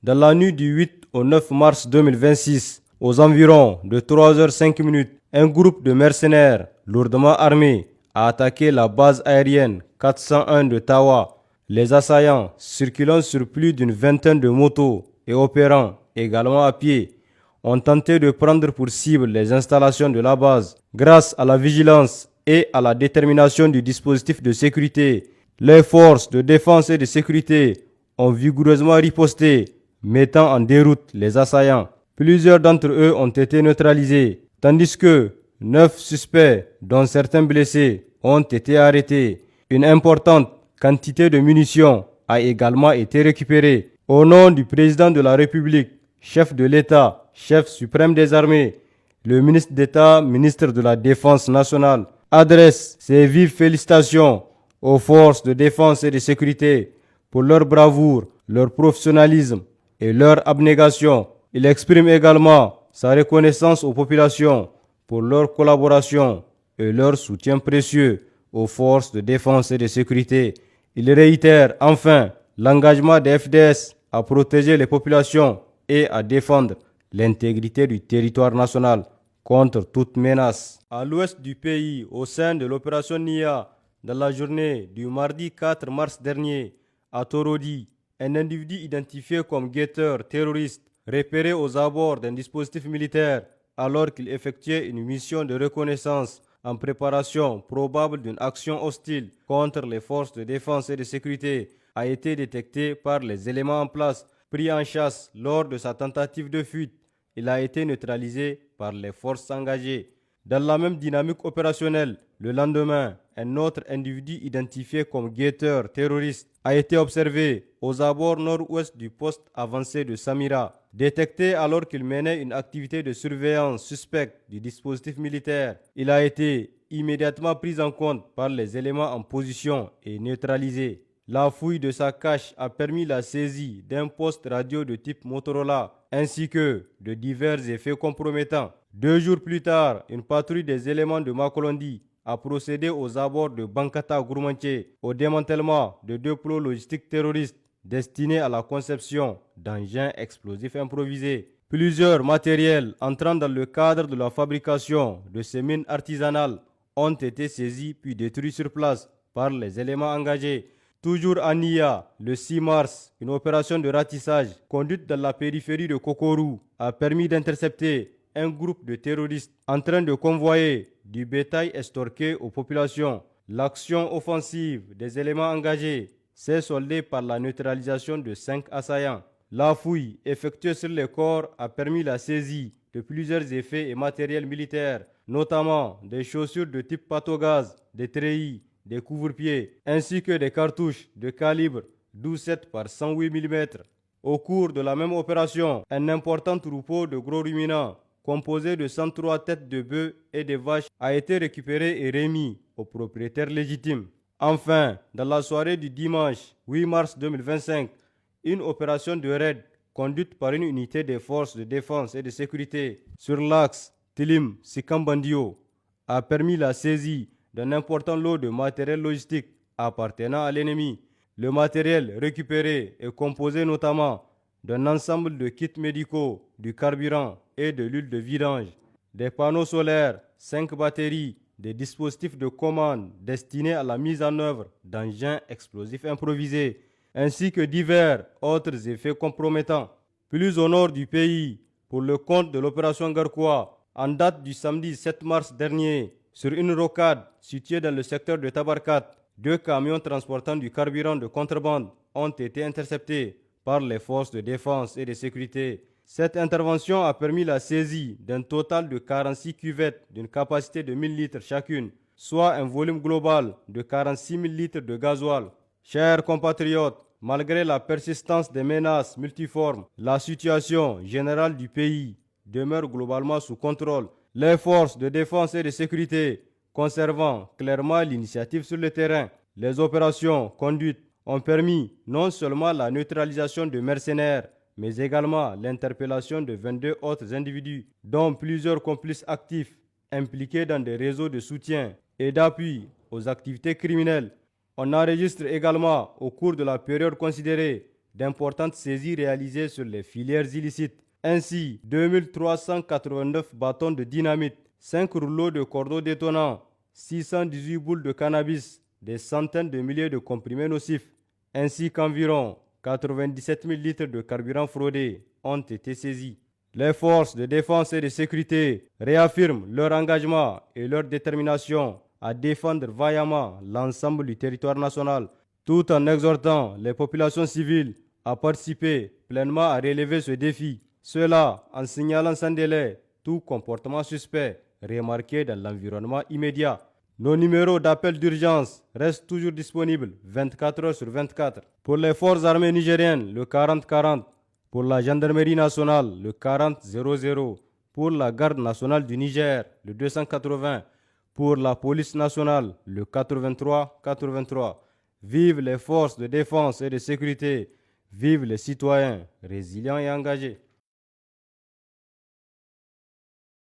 Dans la nuit du 8 au 9 mars 2026, aux environs de 3h05, un groupe de mercenaires lourdement armés a attaqué la base aérienne 401 de Tawa. Les assaillants, circulant sur plus d'une vingtaine de motos et opérant également à pied, ont tenté de prendre pour cible les installations de la base. Grâce à la vigilance et à la détermination du dispositif de sécurité, les forces de défense et de sécurité ont vigoureusement riposté, mettant en déroute les assaillants. Plusieurs d'entre eux ont été neutralisés, tandis que 9 suspects, dont certains blessés, ont été arrêtés. Une importante quantité de munitions a également été récupérée. Au nom du président de la République, chef de l'État, chef suprême des armées, le ministre d'État, ministre de la Défense nationale, adresse ses vives félicitations aux forces de défense et de sécurité pour leur bravoure, leur professionnalisme et leur abnégation. Il exprime également sa reconnaissance aux populations pour leur collaboration et leur soutien précieux aux forces de défense et de sécurité. Il réitère enfin l'engagement des FDS à protéger les populations et à défendre l'intégrité du territoire national contre toute menace. À l'ouest du pays, au sein de l'opération NIA, dans la journée du mardi 4 mars dernier, à Torodi, un individu identifié comme guetteur terroriste repéré aux abords d'un dispositif militaire alors qu'il effectuait une mission de reconnaissance en préparation probable d'une action hostile contre les forces de défense et de sécurité a été détecté par les éléments en place. Pris en chasse lors de sa tentative de fuite, il a été neutralisé par les forces engagées. Dans la même dynamique opérationnelle, le lendemain, un autre individu identifié comme guetteur terroriste a été observé aux abords nord-ouest du poste avancé de Samira. Détecté alors qu'il menait une activité de surveillance suspecte du dispositif militaire, il a été immédiatement pris en compte par les éléments en position et neutralisé. La fouille de sa cache a permis la saisie d'un poste radio de type Motorola ainsi que de divers effets compromettants. 2 jours plus tard, une patrouille des éléments de Makolondi a procédé aux abords de Bankata Gourmanche au démantèlement de 2 plots logistiques terroristes destinés à la conception d'engins explosifs improvisés. Plusieurs matériels entrant dans le cadre de la fabrication de ces mines artisanales ont été saisis puis détruits sur place par les éléments engagés. Toujours à Nia, le 6 mars, une opération de ratissage conduite dans la périphérie de Kokoru a permis d'intercepter un groupe de terroristes en train de convoyer du bétail estorqué aux populations. L'action offensive des éléments engagés s'est soldée par la neutralisation de 5 assaillants. La fouille effectuée sur les corps a permis la saisie de plusieurs effets et matériels militaires, notamment des chaussures de type patogaz, des treillis, des couvre-pieds, ainsi que des cartouches de calibre 12,7 par 108 mm. Au cours de la même opération, un important troupeau de gros ruminants, composé de 103 têtes de bœufs et de vaches, a été récupéré et remis aux propriétaires légitimes. Enfin, dans la soirée du dimanche 8 mars 2025, une opération de raid conduite par une unité des forces de défense et de sécurité sur l'axe Tilim-Sikambandio a permis la saisie d'un important lot de matériel logistique appartenant à l'ennemi. Le matériel récupéré est composé notamment d'un ensemble de kits médicaux, du carburant et de l'huile de vidange, des panneaux solaires, 5 batteries, des dispositifs de commande destinés à la mise en œuvre d'engins explosifs improvisés, ainsi que divers autres effets compromettants. Plus au nord du pays, pour le compte de l'opération Garkoua, en date du samedi 7 mars dernier, sur une rocade située dans le secteur de Tabarkat, 2 camions transportant du carburant de contrebande ont été interceptés par les forces de défense et de sécurité. Cette intervention a permis la saisie d'un total de 46 cuvettes d'une capacité de 1000 litres chacune, soit un volume global de 46 000 litres de gasoil. Chers compatriotes, malgré la persistance des menaces multiformes, la situation générale du pays demeure globalement sous contrôle. Les forces de défense et de sécurité, conservant clairement l'initiative sur le terrain, les opérations conduites ont permis non seulement la neutralisation de mercenaires, mais également l'interpellation de 22 autres individus, dont plusieurs complices actifs impliqués dans des réseaux de soutien et d'appui aux activités criminelles. On enregistre également, au cours de la période considérée, d'importantes saisies réalisées sur les filières illicites. Ainsi, 2389 bâtons de dynamite, 5 rouleaux de cordeaux détonants, 618 boules de cannabis, des centaines de milliers de comprimés nocifs, ainsi qu'environ 97 000 litres de carburant fraudé ont été saisis. Les forces de défense et de sécurité réaffirment leur engagement et leur détermination à défendre vaillamment l'ensemble du territoire national, tout en exhortant les populations civiles à participer pleinement à relever ce défi. Cela en signalant sans délai tout comportement suspect remarqué dans l'environnement immédiat. Nos numéros d'appel d'urgence restent toujours disponibles 24 heures sur 24. Pour les forces armées nigériennes, le 40-40. Pour la gendarmerie nationale, le 40-00. Pour la garde nationale du Niger, le 280. Pour la police nationale, le 83-83. Vive les forces de défense et de sécurité. Vive les citoyens résilients et engagés.